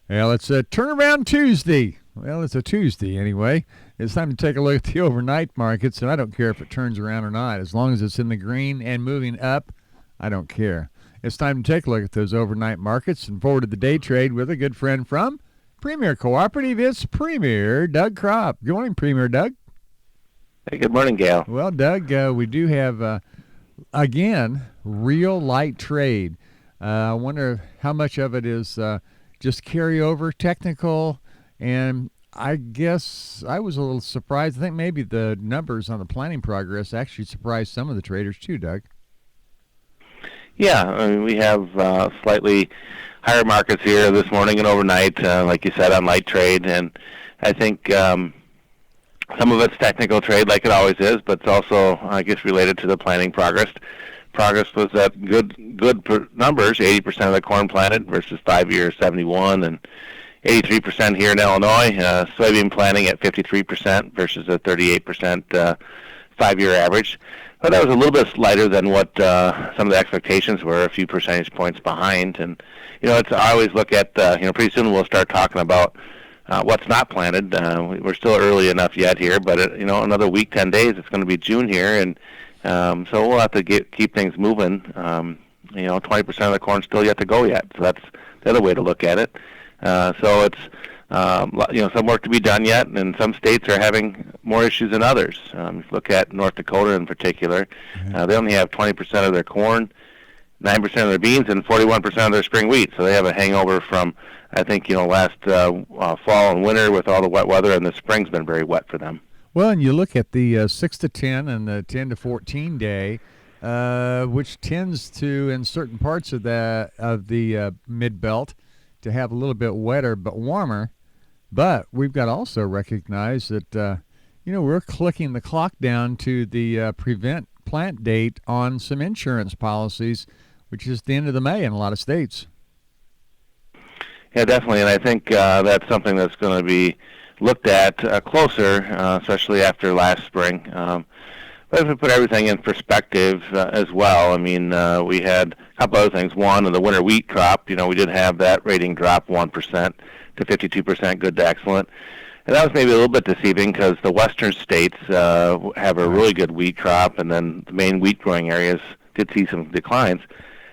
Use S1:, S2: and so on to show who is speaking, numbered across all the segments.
S1: Well, it's a turnaround Tuesday. Well, it's a Tuesday anyway. It's time to take a look at the overnight markets, and I don't care if it turns around or not. As long as it's in the green and moving up, I don't care. It's time to take a look at those overnight markets and forward to the day trade with a good friend from Premier Cooperative. It's Premier Doug Kropp. Good morning, Premier Doug.
S2: Hey, good morning, Gail.
S1: Well, Doug, we do have, again, real light trade. I wonder how much of it is just carryover technical, and I guess I was a little surprised. I think maybe the numbers on the planning progress actually surprised some of the traders too, Doug.
S2: Yeah, I mean, we have slightly higher markets here this morning and overnight, like you said, on light trade, and I think some of it's technical trade, like it always is, but it's also, I guess, related to the planning progress. Progress was at good numbers, 80% of the corn planted versus 5-year 71, and 83% here in Illinois. Soybean planting at 53% versus a 38% 5-year average. But that was a little bit lighter than what some of the expectations were, a few percentage points behind. And, I always look at, pretty soon we'll start talking about what's not planted. We're still early enough yet here, but, another week, 10 days, it's going to be June here. And so we'll have to keep things moving. 20% of the corn's still yet to go yet. So that's the other way to look at it. So it's, some work to be done yet, and some states are having more issues than others. If you look at North Dakota in particular, they only have 20% of their corn, 9% of their beans, and 41% of their spring wheat. So they have a hangover from, I think, last fall and winter with all the wet weather, and the spring's been very wet for them.
S1: Well, and you look at the 6 to 10 and the 10 to 14 day, which tends to, in certain parts of the mid-belt, to have a little bit wetter but warmer. But we've got to also recognize that, we're clicking the clock down to the prevent plant date on some insurance policies, which is the end of the May in a lot of states.
S2: Yeah, definitely, and I think that's something that's going to be looked at closer, especially after last spring. But if we put everything in perspective as well, I mean, we had a couple other things. One, in the winter wheat crop, we did have that rating drop 1% to 52%, good to excellent. And that was maybe a little bit deceiving because the western states have a really good wheat crop, and then the main wheat growing areas did see some declines.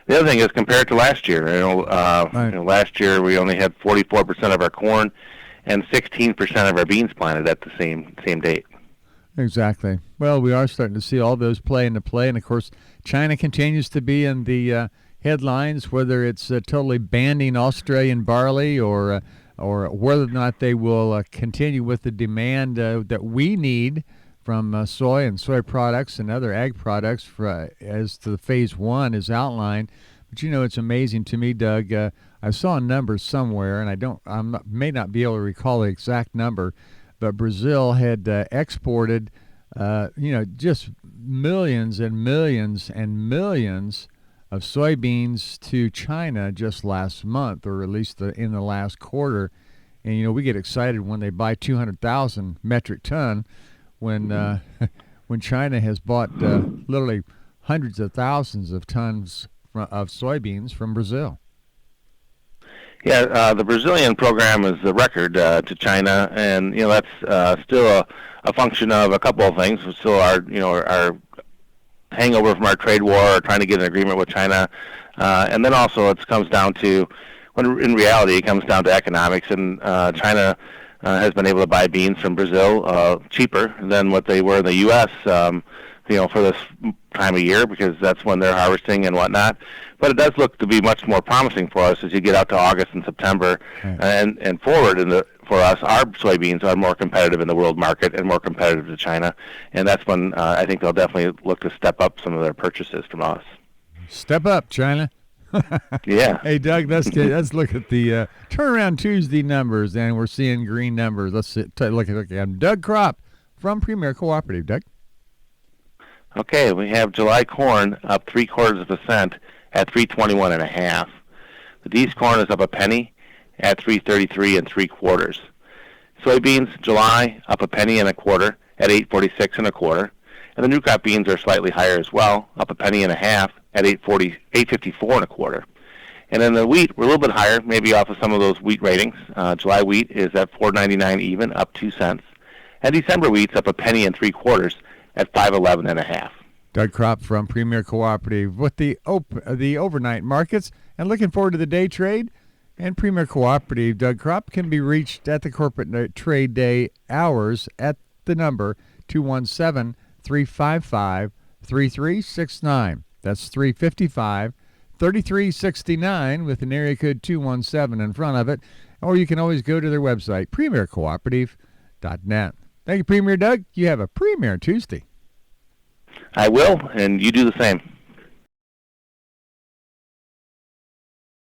S2: The other thing is compared to last year. Last year we only had 44% of our corn and 16% of our beans planted at the same date.
S1: Exactly. Well, we are starting to see all those play into play, and of course, China continues to be in the headlines, whether it's totally banning Australian barley or whether or not they will continue with the demand that we need from soy and soy products and other ag products as to the phase one is outlined. But it's amazing to me, Doug. I saw a number somewhere, and I may not be able to recall the exact number, but Brazil had exported, just millions and millions and millions of soybeans to China just last month, or at least in the last quarter. And we get excited when they buy 200,000 metric ton, when when China has bought literally hundreds of thousands of tons of soybeans from Brazil.
S2: Yeah, the Brazilian program is the record to China, and that's still a function of a couple of things. It's still our hangover from our trade war, trying to get an agreement with China, and then also it comes down to, when in reality it comes down to economics, and China has been able to buy beans from Brazil cheaper than what they were in the U.S. For this time of year, because that's when they're harvesting and whatnot. But it does look to be much more promising for us as you get out to August and September, and forward for us. Our soybeans are more competitive in the world market and more competitive to China, and that's when I think they'll definitely look to step up some of their purchases from us.
S1: Step up, China.
S2: Yeah.
S1: Hey, Doug, let's look at the turnaround Tuesday numbers, and we're seeing green numbers. Let's look at them. Doug Kropp from Premier Cooperative. Doug.
S2: Okay, we have July corn up 0.75 cents at 321.5. The D's corn is up a penny at 333 3/4. Soybeans July up a penny and a quarter at 846 1/4, and the new crop beans are slightly higher as well, up a penny and a half at 854 1/4. And then the wheat, we're a little bit higher, maybe off of some of those wheat ratings. July wheat is at $4.99 even, up 2 cents. And December wheat's up a penny and 3/4 at $5.11 1/2.
S1: Doug Kropp from Premier Cooperative with the overnight markets, and looking forward to the day trade. And Premier Cooperative, Doug Kropp, can be reached at the corporate trade day hours at the number 217-355-3369. That's 355-3369 with an area code 217 in front of it. Or you can always go to their website, premiercooperative.net. Thank you, Premier Doug. You have a Premier Tuesday.
S2: I will, and you do the same.